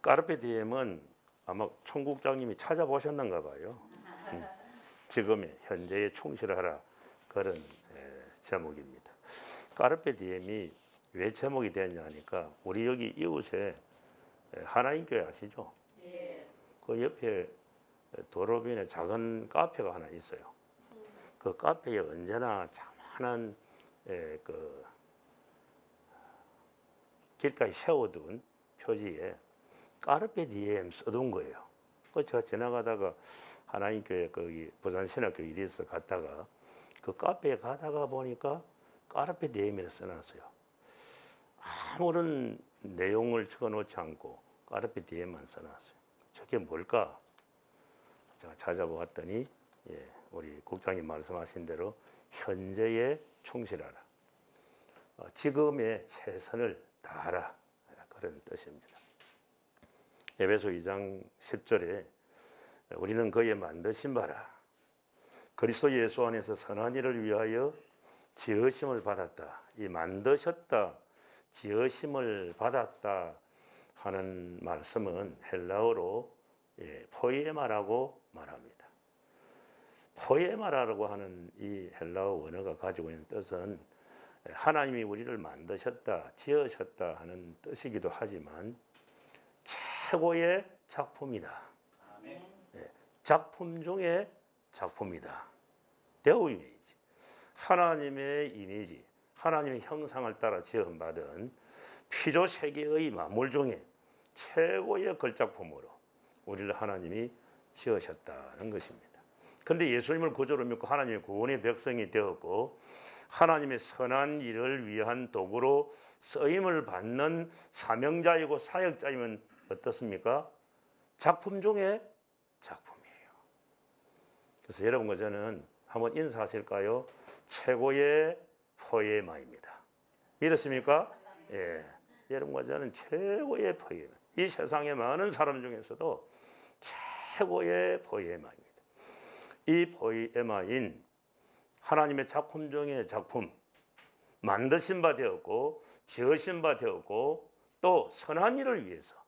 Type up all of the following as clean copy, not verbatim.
까르페 디엠은 아마 총국장님이 찾아보셨는가 봐요. 지금의 현재에 충실하라 그런 제목입니다. 까르페 디엠이 왜 제목이 됐냐 하니까 우리 여기 이웃에 하나인교회 아시죠? 예. 그 옆에 도로변에 작은 카페가 하나 있어요. 그 카페에 언제나 자만한 그 길가에 세워둔 표지에 까르페 디엠 써둔 거예요. 그 제가 지나가다가 하나님교회 거기 부산신학교 일이 있어 갔다가 그 카페에 가다가 보니까 까르페 디엠이라 써놨어요. 아무런 내용을 적어놓지 않고 까르페 디엠만 써놨어요. 저게 뭘까? 제가 찾아보았더니 우리 국장님 말씀하신 대로 현재에 충실하라. 지금의 최선을 다하라. 그런 뜻입니다. 에베소 2장 10절에 우리는 그의 만드신 바라 그리스도 예수 안에서 선한 일을 위하여 지으심을 받았다. 이 만드셨다, 지으심을 받았다 하는 말씀은 헬라어로 포이에마라고 말합니다. 포이에마라고 하는 이 헬라어 원어가 가지고 있는 뜻은 하나님이 우리를 만드셨다, 지으셨다 하는 뜻이기도 하지만 최고의 작품이다. 아멘. 작품 중에 작품이다. 데오 이미지. 하나님의 이미지, 하나님의 형상을 따라 지음받은 피조 세계의 만물 중에 최고의 걸작품으로 우리를 하나님이 지으셨다는 것입니다. 그런데 예수님을 구주로 믿고 하나님의 구원의 백성이 되었고 하나님의 선한 일을 위한 도구로 쓰임을 받는 사명자이고 사역자이면 어떻습니까? 작품 중에 작품이에요. 그래서 여러분과 저는 한번 인사하실까요? 최고의 포에마입니다. 믿으십니까? 예. 여러분과 저는 최고의 포에마. 이 세상의 많은 사람 중에서도 최고의 포에마입니다. 이 포에마인 하나님의 작품 중의 작품, 만드신 바 되었고 지으신 바 되었고 또 선한 일을 위해서,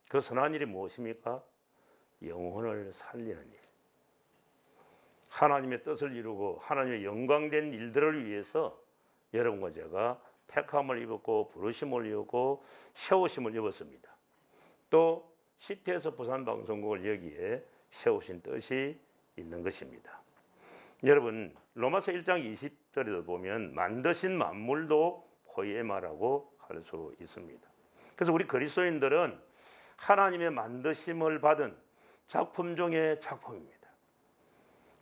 그 선한 일이 무엇입니까? 영혼을 살리는 일, 하나님의 뜻을 이루고 하나님의 영광된 일들을 위해서 여러분과 제가 택함을 입었고 부르심을 입었고 세우심을 입었습니다. 또 시티에서 부산방송국을 여기에 세우신 뜻이 있는 것입니다. 여러분 로마서 1장 20절에도 보면 만드신 만물도 포에마라고 할 수 있습니다. 그래서 우리 그리스도인들은 하나님의 만드심을 받은 작품 중의 작품입니다.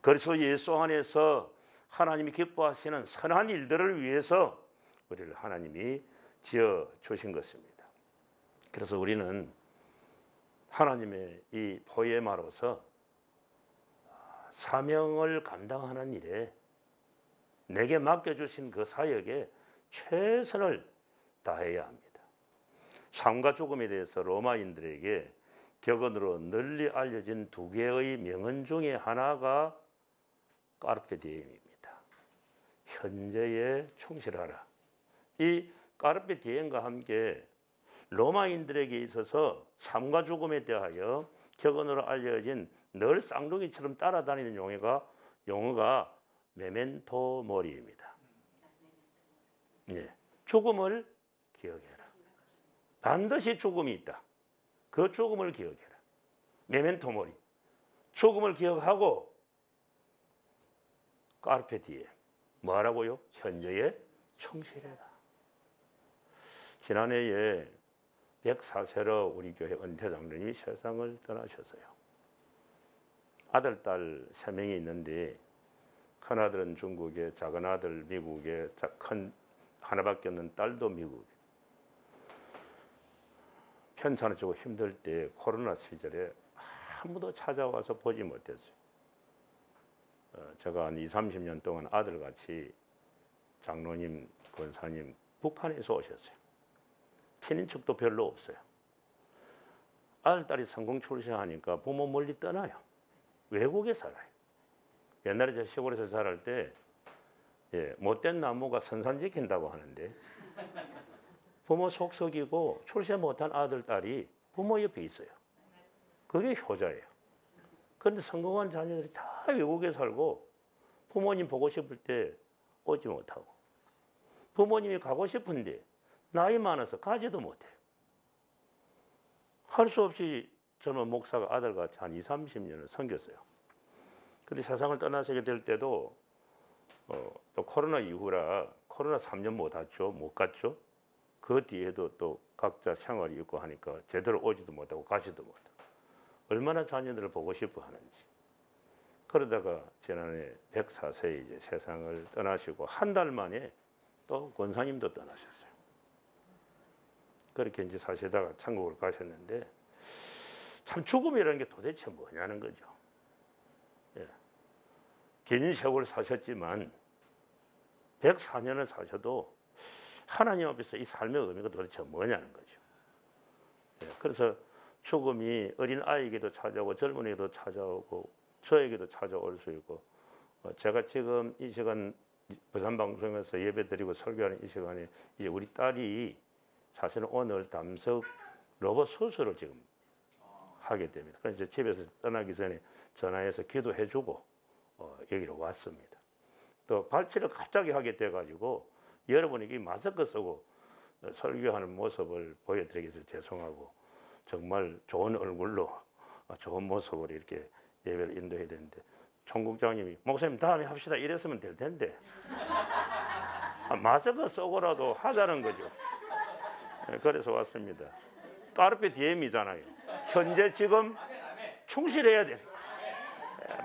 그리스도 예수 안에서 하나님이 기뻐하시는 선한 일들을 위해서 우리를 하나님이 지어 주신 것입니다. 그래서 우리는 하나님의 이 포에마로서 사명을 감당하는 일에 내게 맡겨주신 그 사역에 최선을 다해야 합니다. 삶과 죽음에 대해서 로마인들에게 격언으로 널리 알려진 두 개의 명언 중에 하나가 까르페 디엠입니다. 현재에 충실하라. 이 까르페 디엠과 함께 로마인들에게 있어서 삶과 죽음에 대하여 격언으로 알려진 늘 쌍둥이처럼 따라다니는 용어가 메멘토 모리입니다. 죽음을 기억해라. 반드시 죽음이 있다. 그 죽음을 기억해라. 메멘토 모리. 죽음을 기억하고 까르페 디엠. 뭐하라고요? 현재에 충실해라. 지난해에 104세로 우리 교회 은퇴 장로님이 세상을 떠나셨어요. 아들, 딸 3명이 있는데 큰 아들은 중국에, 작은 아들 미국에, 큰 하나밖에 없는 딸도 미국에. 편찮으시고 힘들 때 코로나 시절에 아무도 찾아와서 보지 못했어요. 제가 한 20, 30년 동안 아들같이 장로님, 권사님 북한에서 오셨어요. 친인척도 별로 없어요. 아들, 딸이 성공 출세하니까 부모 멀리 떠나요. 외국에 살아요. 옛날에 제 시골에서 자랄 때 못된 나무가 선산 지킨다고 하는데 부모 속썩이고 출세 못한 아들, 딸이 부모 옆에 있어요. 그게 효자예요. 그런데 성공한 자녀들이 다 외국에 살고 부모님 보고 싶을 때 오지 못하고 부모님이 가고 싶은데 나이 많아서 가지도 못해요. 할 수 없이 젊은 목사가 아들같이 한 20, 30년을 섬겼어요. 근데 세상을 떠나시게 될 때도 또 코로나 이후라 코로나 3년 못 갔죠. 그 뒤에도 또 각자 생활이 있고 하니까 제대로 오지도 못하고 가지도 못하고 얼마나 자녀들을 보고 싶어 하는지. 그러다가 지난해 104세에 이제 세상을 떠나시고 한 달 만에 또 권사님도 떠나셨어요. 그렇게 이제 사시다가 천국을 가셨는데 참 죽음이라는 게 도대체 뭐냐는 거죠. 예. 긴 세월 사셨지만 104년을 사셔도 하나님 앞에서 이 삶의 의미가 도대체 뭐냐는 거죠. 예. 그래서 죽음이 어린 아이에게도 찾아오고 젊은이에게도 찾아오고 저에게도 찾아올 수 있고 제가 지금 이 시간 부산 방송에서 예배드리고 설교하는 이 시간에 이제 우리 딸이 사실은 오늘 담석 로봇 수술을 지금 하게 됩니다. 그래서 이제 집에서 떠나기 전에 전화해서 기도해주고 여기로 왔습니다. 또 발치를 갑자기 하게 돼가지고 여러분에게 마스크 쓰고 설교하는 모습을 보여드리기 위해서 죄송하고 정말 좋은 얼굴로 좋은 모습으로 이렇게 예배를 인도해야 되는데 총국장님이 목사님 다음에 합시다 이랬으면 될 텐데 마스크 쓰고라도 하자는 거죠. 그래서 왔습니다. 까르페 디엠이잖아요. 현재 지금 충실해야 돼.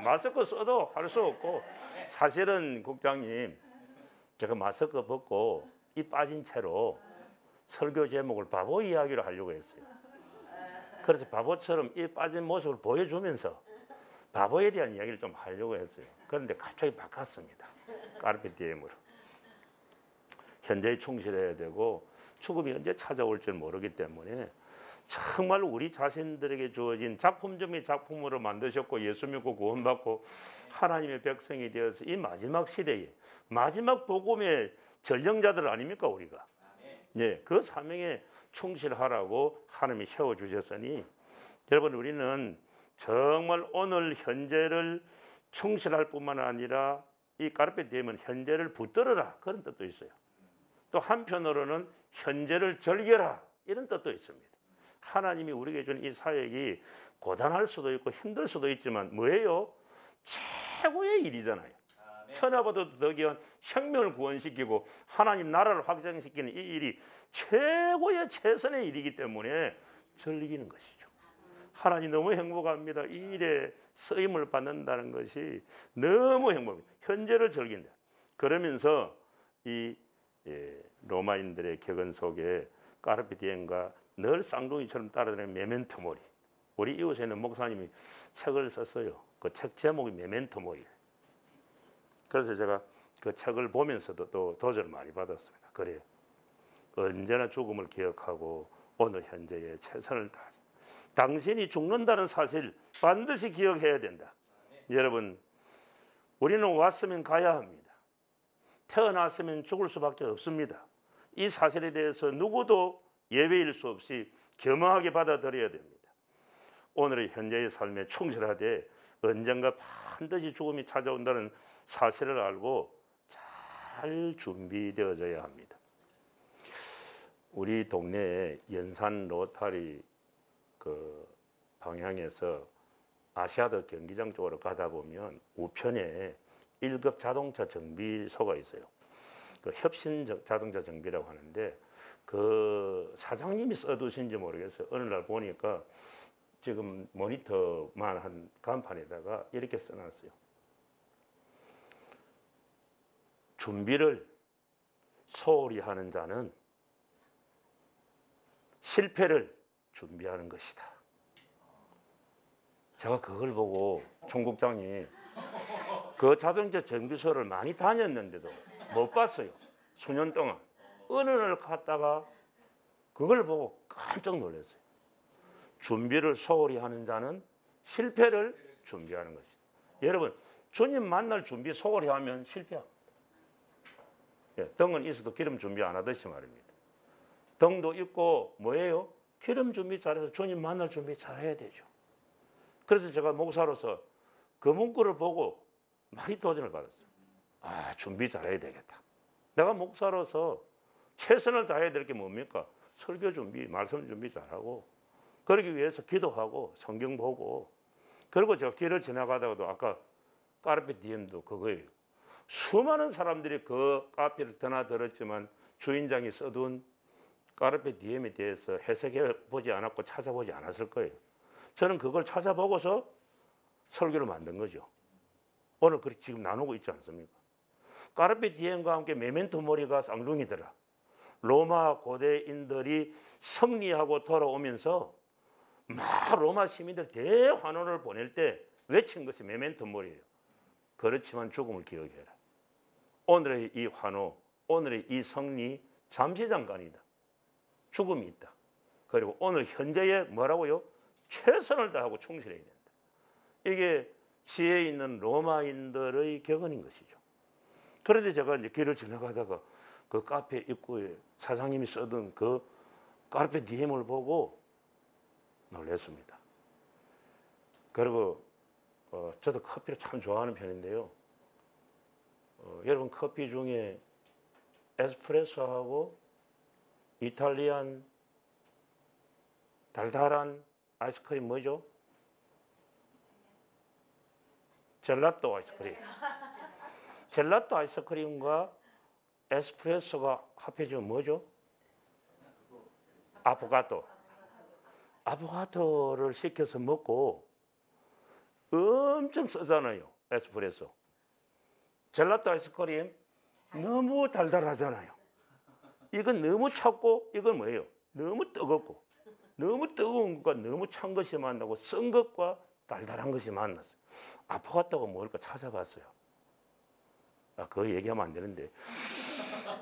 마스크 써도 할 수 없고 사실은 국장님 제가 마스크 벗고 이 빠진 채로 설교 제목을 바보 이야기를 하려고 했어요. 그래서 바보처럼 이 빠진 모습을 보여주면서 바보에 대한 이야기를 좀 하려고 했어요. 그런데 갑자기 바꿨습니다. 까르페 디엠으로. 현재에 충실해야 되고 죽음이 언제 찾아올지 모르기 때문에 정말 우리 자신들에게 주어진 작품점이 작품으로 만드셨고 예수 믿고 구원받고 하나님의 백성이 되어서 이 마지막 시대에 마지막 복음의 전령자들 아닙니까 우리가. 네, 그 사명에 충실하라고 하나님이 세워주셨으니 여러분 우리는 정말 오늘 현재를 충실할 뿐만 아니라 이 까르페 디엠은 현재를 붙들어라 그런 뜻도 있어요. 또 한편으로는 현재를 즐겨라 이런 뜻도 있습니다. 하나님이 우리에게 준 이 사역이 고단할 수도 있고 힘들 수도 있지만 뭐예요? 최고의 일이잖아요. 천하보다 더 귀한 생명을 구원시키고 하나님 나라를 확장시키는 이 일이 최고의 최선의 일이기 때문에 즐기는 것이죠. 하나님 너무 행복합니다. 이 일에 쓰임을 받는다는 것이 너무 행복합니다. 현재를 즐긴다. 그러면서 이 로마인들의 격언 속에 까르페 디엠과 늘 쌍둥이처럼 따라다니는 메멘토 모리. 우리 이웃에 있는 목사님이 책을 썼어요. 그 책 제목이 메멘토 모리. 그래서 제가 그 책을 보면서도 또 도전을 많이 받았습니다. 그래요. 언제나 죽음을 기억하고 오늘 현재에 최선을 다하자. 당신이 죽는다는 사실 반드시 기억해야 된다. 여러분, 우리는 왔으면 가야 합니다. 태어났으면 죽을 수밖에 없습니다. 이 사실에 대해서 누구도 예외일 수 없이 겸허하게 받아들여야 됩니다. 오늘의 현재의 삶에 충실하되 언젠가 반드시 죽음이 찾아온다는 사실을 알고 잘 준비되어져야 합니다. 우리 동네에 연산 로타리 그 방향에서 아시아드 경기장 쪽으로 가다 보면 우편에 1급 자동차 정비소가 있어요. 그 협신 자동차 정비라고 하는데 그 사장님이 써두신지 모르겠어요. 어느 날 보니까 지금 모니터만 한 간판에다가 이렇게 써놨어요. 준비를 소홀히 하는 자는 실패를 준비하는 것이다. 제가 그걸 보고 총국장이 그 자동차 정비소를 많이 다녔는데도 못 봤어요. 수년 동안. 어느 날 갔다가 그걸 보고 깜짝 놀랐어요. 준비를 소홀히 하는 자는 실패를 준비하는 것이다. 여러분, 주님 만날 준비 소홀히 하면 실패합니다. 예, 등은 있어도 기름 준비 안 하듯이 말입니다. 등도 있고 뭐예요? 기름 준비 잘해서 주님 만날 준비 잘해야 되죠. 그래서 제가 목사로서 그 문구를 보고 많이 도전을 받았어요. 아, 준비 잘해야 되겠다. 내가 목사로서 최선을 다해야 될 게 뭡니까? 설교 준비, 말씀 준비 잘하고, 그러기 위해서 기도하고 성경 보고, 그리고 제가 길을 지나가다가도 아까 까르페 디엠도 그거예요. 수많은 사람들이 그 카페를 드나들었지만 주인장이 써둔 까르페 디엠에 대해서 해석해 보지 않았고 찾아보지 않았을 거예요. 저는 그걸 찾아보고서 설교를 만든 거죠. 오늘 그렇게 지금 나누고 있지 않습니까? 까르페 디엠과 함께 메멘토 모리가 쌍둥이더라. 로마 고대인들이 승리하고 돌아오면서 막 로마 시민들 대환호를 보낼 때 외친 것이 메멘토 모리예요. 그렇지만 죽음을 기억해라. 오늘의 이 환호, 오늘의 이 승리 잠시 잠깐이다. 죽음이 있다. 그리고 오늘 현재에 뭐라고요? 최선을 다하고 충실해야 된다. 이게 지혜 있는 로마인들의 격언인 것이죠. 그런데 제가 이제 길을 지나가다가 그 카페 입구에 사장님이 써둔 그 카르페 디엠을 보고 놀랐습니다. 그리고 저도 커피를 참 좋아하는 편인데요. 여러분 커피 중에 에스프레소하고 이탈리안 달달한 아이스크림 뭐죠? 젤라또 아이스크림. 젤라또 아이스크림과 에스프레소가 합해지면 뭐죠? 아보가토. 아보가토를 시켜서 먹고 엄청 쓰잖아요. 에스프레소. 젤라또 아이스크림 너무 달달하잖아요. 이건 너무 찼고 이건 뭐예요? 너무 뜨겁고 너무 뜨거운 것과 너무 찬 것이 만나고 쓴 것과 달달한 것이 만났어요. 아포가토가 뭘까 찾아봤어요. 그거 얘기하면 안 되는데.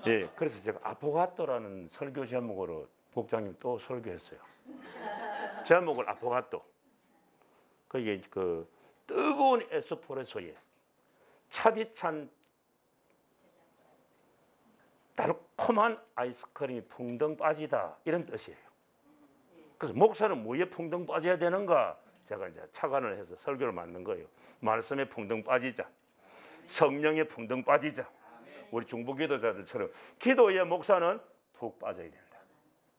예, 그래서 제가 아포가토라는 설교 제목으로 국장님 또 설교했어요. 제목을 아포가토. 그게 그 뜨거운 에스프레소에 차디찬 달콤한 아이스크림이 풍덩 빠지다 이런 뜻이에요. 그래서 목사는 뭐에 풍덩 빠져야 되는가? 제가 이제 착안을 해서 설교를 만든 거예요. 말씀에 풍덩 빠지자. 성령에 풍덩 빠지자. 우리 중보 기도자들처럼 기도에 목사는 푹 빠져야 된다.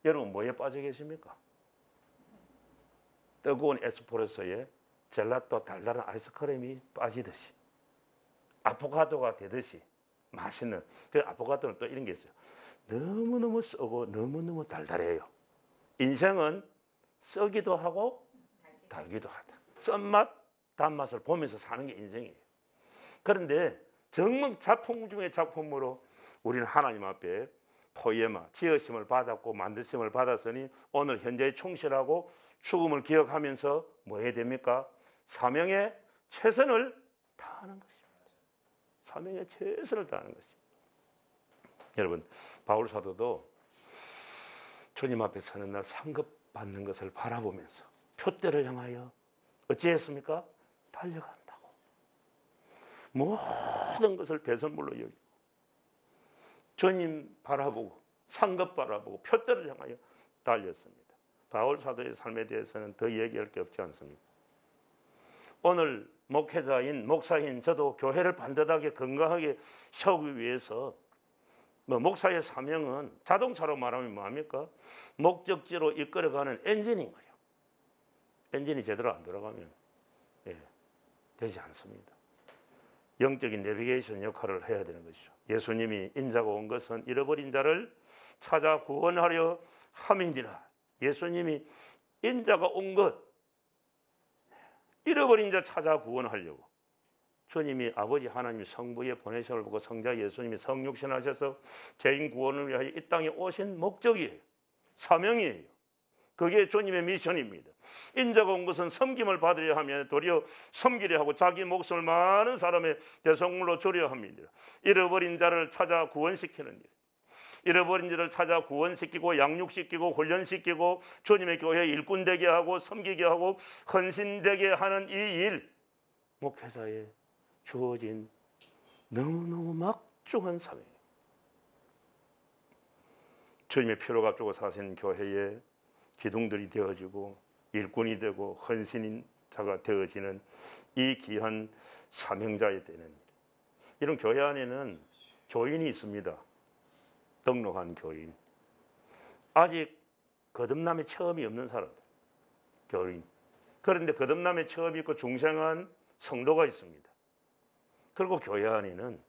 여러분 뭐에 빠져 계십니까? 뜨거운 에스프레소에 젤라또 달달한 아이스크림이 빠지듯이 아포가토가 되듯이 맛있는. 그 아포가토는 또 이런 게 있어요. 너무너무 쓰고 너무너무 달달해요. 인생은 쓰기도 하고 달기도 하다. 쓴맛, 단맛을 보면서 사는 게 인생이에요. 그런데 정말 작품 중에 작품으로 우리는 하나님 앞에 포에마, 지으심을 받았고 만드심을 받았으니 오늘 현재에 충실하고 죽음을 기억하면서 뭐 해야 됩니까? 사명에 최선을 다하는 것입니다. 사명에 최선을 다하는 것입니다. 여러분, 바울 사도도 주님 앞에 서는 날 상급 받는 것을 바라보면서 표대를 향하여 어찌했습니까? 달려간다고. 모든 것을 배설물로 여기고 주님 바라보고 상급 바라보고 표대를 향하여 달렸습니다. 바울 사도의 삶에 대해서는 더 얘기할 게 없지 않습니까? 오늘 목회자인 목사인 저도 교회를 반듯하게 건강하게 세우기 위해서 목사의 사명은 자동차로 말하면 뭐합니까? 목적지로 이끌어가는 엔진인 거예요. 엔진이 제대로 안 돌아가면 되지 않습니다. 영적인 내비게이션 역할을 해야 되는 것이죠. 예수님이 인자가 온 것은 잃어버린 자를 찾아 구원하려 함이니라. 예수님이 인자가 온 것, 잃어버린 자 찾아 구원하려고. 주님이 아버지 하나님이 성부의 보내심을 보고 성자 예수님이 성육신하셔서 죄인 구원을 위하여 이 땅에 오신 목적이에요. 사명이에요. 그게 주님의 미션입니다. 인자가 온 것은 섬김을 받으려 하면 도리어 섬기려 하고 자기 목숨을 많은 사람의 대성물로 주려 합니다. 잃어버린 자를 찾아 구원시키는 일. 잃어버린 자를 찾아 구원시키고 양육시키고 훈련시키고 주님의 교회 일꾼 되게 하고 섬기게 하고 헌신되게 하는 이 일, 목회자에 주어진 너무너무 막중한 사명이에요. 주님의 피로 값주고 사신 교회에 기둥들이 되어지고 일꾼이 되고 헌신자가 되어지는 이 귀한 사명자에 되는 일. 이런 교회 안에는 교인이 있습니다. 등록한 교인. 아직 거듭남의 체험이 없는 사람들, 교인. 그런데 거듭남의 체험이 있고 중생한 성도가 있습니다. 그리고 교회 안에는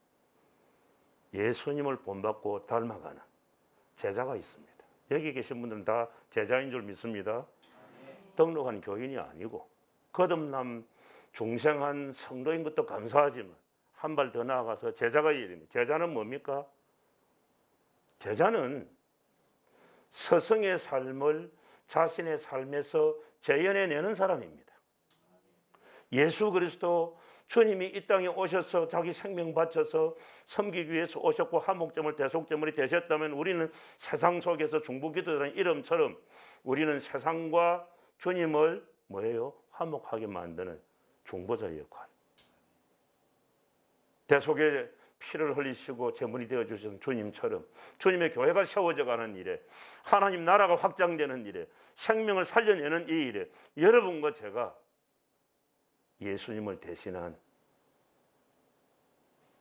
예수님을 본받고 닮아가는 제자가 있습니다. 여기 계신 분들은 다 제자인 줄 믿습니다. 등록한 교인이 아니고 거듭남 중생한 성도인 것도 감사하지만 한 발 더 나아가서 제자가 이릅니다. 제자는 뭡니까? 제자는 스승의 삶을 자신의 삶에서 재현해내는 사람입니다. 예수 그리스도 주님이 이 땅에 오셔서 자기 생명 바쳐서 섬기기 위해서 오셨고 한목제물 대속제물이 되셨다면 우리는 세상 속에서 중보기도라는 이름처럼 우리는 세상과 주님을 뭐예요? 화목하게 만드는 중보자의 역할. 대속의 피를 흘리시고 제물이 되어주신 주님처럼 주님의 교회가 세워져가는 일에 하나님 나라가 확장되는 일에 생명을 살려내는 이 일에 여러분과 제가 예수님을 대신한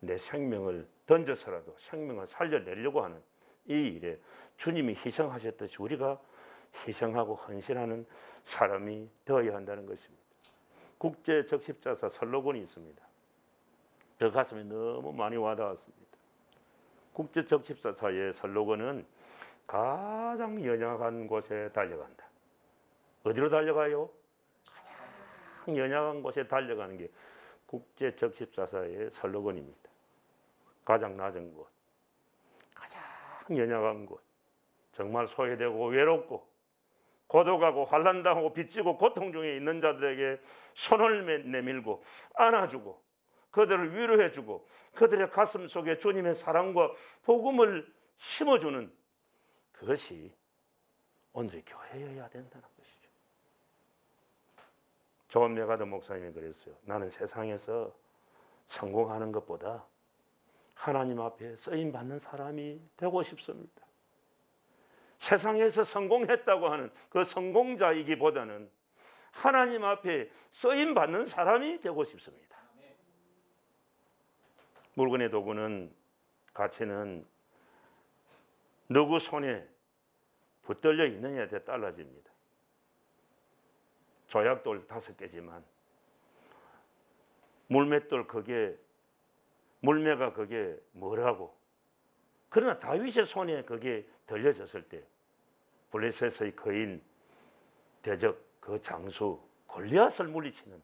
내 생명을 던져서라도 생명을 살려내려고 하는 이 일에 주님이 희생하셨듯이 우리가 희생하고 헌신하는 사람이 되어야 한다는 것입니다. 국제적십자사 슬로건이 있습니다. 저 가슴에 너무 많이 와닿았습니다. 국제적십자사의 슬로건은 가장 연약한 곳에 달려간다. 어디로 달려가요? 가장 연약한 곳에 달려가는 게 국제적십자사의 슬로건입니다. 가장 낮은 곳, 가장 연약한 곳, 정말 소외되고 외롭고 고독하고 환난당하고 빚지고 고통 중에 있는 자들에게 손을 내밀고 안아주고 그들을 위로해주고 그들의 가슴 속에 주님의 사랑과 복음을 심어주는 그것이 오늘의 교회여야 된다는 것이죠. 존 메가더 목사님이 그랬어요. 나는 세상에서 성공하는 것보다 하나님 앞에 쓰임받는 사람이 되고 싶습니다. 세상에서 성공했다고 하는 그 성공자이기보다는 하나님 앞에 쓰임받는 사람이 되고 싶습니다. 물건의 도구는 가치는 누구 손에 붙들려 있느냐에 따라 달라집니다. 조약돌 5개지만 물맷돌 그게 물매가 그게 뭐라고. 그러나 다윗의 손에 그게 들려졌을 때 블레셋의 거인 대적 그 장수 골리앗을 물리치는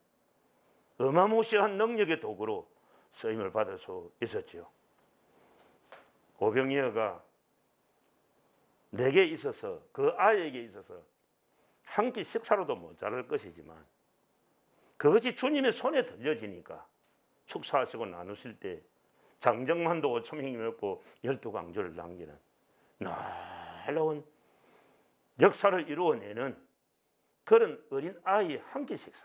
어마무시한 능력의 도구로 쓰임을 받을 수 있었지요. 오병이어가 내게 있어서 그 아이에게 있어서 한 끼 식사로도 모자랄 것이지만 그것이 주님의 손에 들려지니까 축사하시고 나누실 때 장정만도 5,000명이 먹고 12강조를 남기는 놀라운 역사를 이루어내는 그런 어린 아이의 한 끼 식사.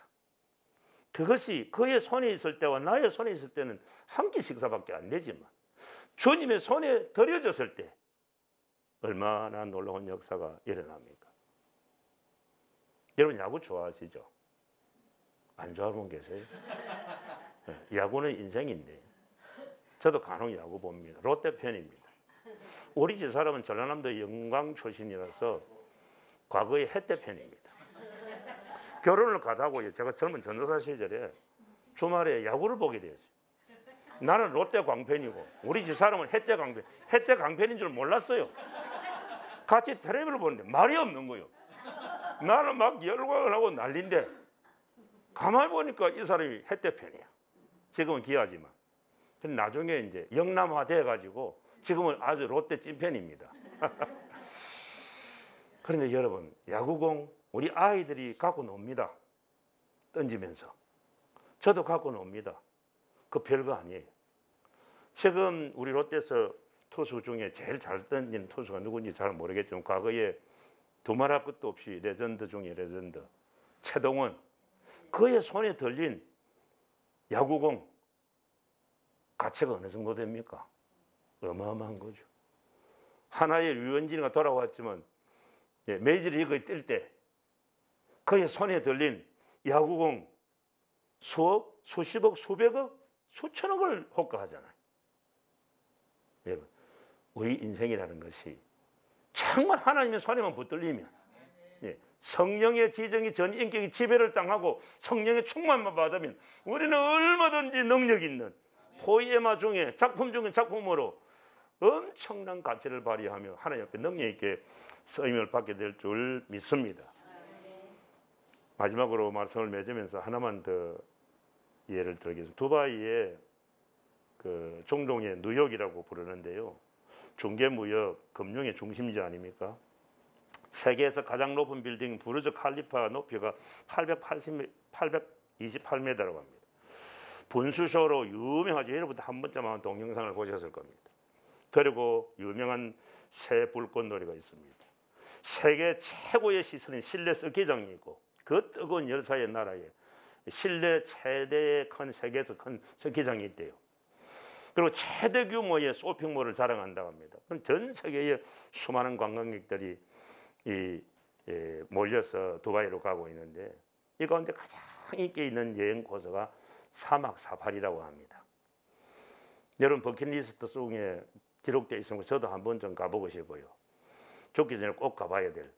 그것이 그의 손에 있을 때와 나의 손에 있을 때는 한 끼 식사밖에 안 되지만 주님의 손에 들여졌을 때 얼마나 놀라운 역사가 일어납니까? 여러분 야구 좋아하시죠? 안 좋아하는 분 계세요? 야구는 인생인데 저도 간혹 야구 봅니다. 롯데 팬입니다. 우리 집 사람은 전라남도 영광 출신이라서 과거에 해태 팬입니다. 결혼을 가다고 제가 젊은 전도사 시절에 주말에 야구를 보게 되었어요. 나는 롯데 광팬이고 우리 집 사람은 해태 광팬. 해태 광팬인 줄 몰랐어요. 같이 텔레비를 보는데 말이 없는 거예요. 나는 막 열광을 하고 난리인데 가만히 보니까 이 사람이 해태 팬이야. 지금은 기아지만. 근데 나중에 이제 영남화 돼가지고 지금은 아주 롯데 찐팬입니다. 그런데 여러분 야구공 우리 아이들이 갖고 놉니다. 던지면서. 저도 갖고 놉니다. 그 별거 아니에요. 지금 우리 롯데에서 투수 중에 제일 잘 던지는 투수가 누군지 잘 모르겠지만 과거에 두말할 것도 없이 레전드 중에 레전드 최동원. 그의 손에 들린 야구공 가치가 어느 정도 됩니까? 어마어마한 거죠. 하나의 류현진이가 돌아왔지만 메이저리그에 뛸 때 그의 손에 들린 야구공 수억, 수십억, 수백억, 수천억을 호가하잖아요. 여러분, 우리 인생이라는 것이 정말 하나님의 손에만 붙들리면 성령의 지정이 전 인격이 지배를 당하고 성령의 충만만 받으면 우리는 얼마든지 능력 있는 포에마 중에 작품 중에 작품으로 엄청난 가치를 발휘하며 하나님 앞에 능력 있게 쓰임을 받게 될 줄 믿습니다. 마지막으로 말씀을 맺으면서 하나만 더 예를 들겠습니다. 두바이에 그 중동의 뉴욕이라고 부르는데요. 중개무역, 금융의 중심지 아닙니까? 세계에서 가장 높은 빌딩 부르즈 칼리파 높이가 828m라고 합니다. 분수쇼로 유명하죠. 여러분도 한 번쯤은 동영상을 보셨을 겁니다. 그리고 유명한 새 불꽃놀이가 있습니다. 세계 최고의 시설인 실내 스키장이 있고 그 뜨거운 열사의 나라에 실내 최대의 큰 세계에서 큰 스키장이 있대요. 그리고 최대 규모의 쇼핑몰을 자랑한다고 합니다. 그럼 전 세계의 수많은 관광객들이 몰려서 두바이로 가고 있는데 이 가운데 가장 인기 있는 여행 코스가 사막 사파리라고 합니다. 여러분 버킷리스트 중에 기록되어 있으면 저도 한번 좀 가보고 싶어요. 죽기 전에 꼭 가봐야 될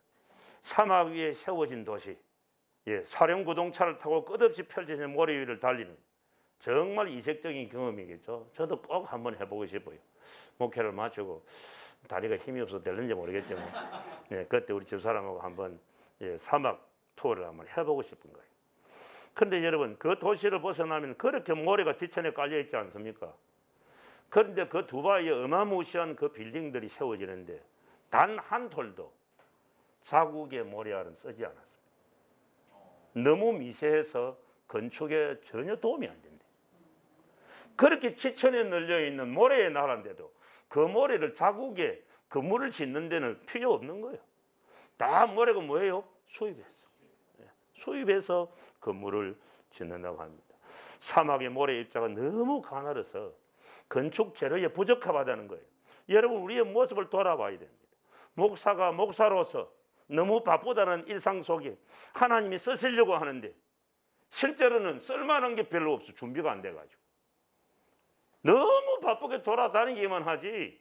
사막 위에 세워진 도시, 사령구동차를 타고 끝없이 펼쳐진 모래 위를 달리는 정말 이색적인 경험이겠죠. 저도 꼭 한번 해보고 싶어요. 목회를 마치고 다리가 힘이 없어서 될는지 모르겠지만 그때 우리 집사람하고 한번 사막 투어를 한번 해보고 싶은 거예요. 그런데 여러분 그 도시를 벗어나면 그렇게 모래가 지천에 깔려 있지 않습니까? 그런데 그 두바이에 어마무시한 그 빌딩들이 세워지는데 단 한 톨도 자국의 모래알은 쓰지 않았습니다. 너무 미세해서 건축에 전혀 도움이 안 된대. 그렇게 지천에 널려 있는 모래의 나라인데도 그 모래를 자국에 건물을 짓는 데는 필요 없는 거예요. 다 모래가 뭐예요? 수입해서. 수입해서 건물을 짓는다고 합니다. 사막의 모래 입자가 너무 가늘어서 건축 재료에 부적합하다는 거예요. 여러분 우리의 모습을 돌아봐야 됩니다. 목사가 목사로서 너무 바쁘다는 일상 속에 하나님이 쓰시려고 하는데 실제로는 쓸만한 게 별로 없어. 준비가 안 돼가지고 너무 바쁘게 돌아다니기만 하지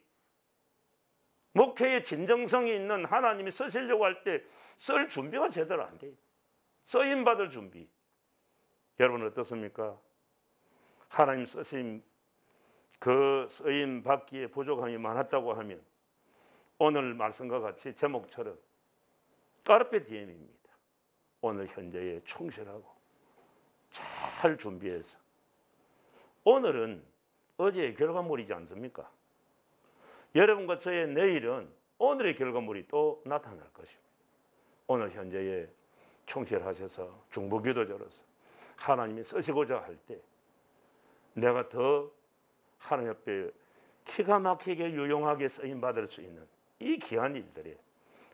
목회에 진정성이 있는 하나님이 쓰시려고 할 때 쓸 준비가 제대로 안 돼요. 쓰임 받을 준비. 여러분 어떻습니까? 하나님 쓰심 그 쓰임 받기에 부족함이 많았다고 하면 오늘 말씀과 같이 제목처럼 까르페 디엠입니다. 오늘 현재에 충실하고 잘 준비해서 오늘은 어제의 결과물이지 않습니까? 여러분과 저의 내일은 오늘의 결과물이 또 나타날 것입니다. 오늘 현재에 충실하셔서 중보기도자로서 하나님이 쓰시고자 할 때 내가 더 하나님 앞에 기가 막히게 유용하게 쓰임받을 수 있는 이 귀한 일들에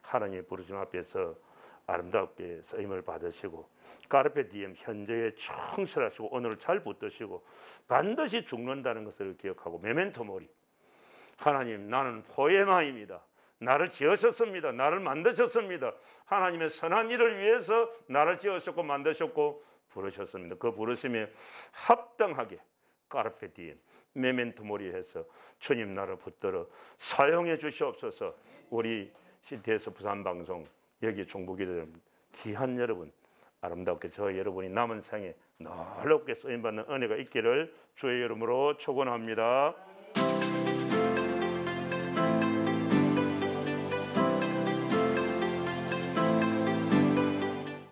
하나님의 부르심 앞에서 아름답게 쓰임을 받으시고 까르페 디엠 현재에 충실하시고 오늘을 잘 붙드시고 반드시 죽는다는 것을 기억하고 메멘토 모리 하나님 나는 포에마입니다. 나를 지으셨습니다. 나를 만드셨습니다. 하나님의 선한 일을 위해서 나를 지으셨고 만드셨고 부르셨습니다. 그 부르심에 합당하게 까르페 디엠 메멘토 모리 해서 주님 나를 붙들어 사용해 주시옵소서. 우리 CTS 부산방송 여기 중보기도 귀한 여러분 아름답게 저 여러분이 남은 생에 놀랍게 쓰임받는 은혜가 있기를 주의 이름으로 축원합니다.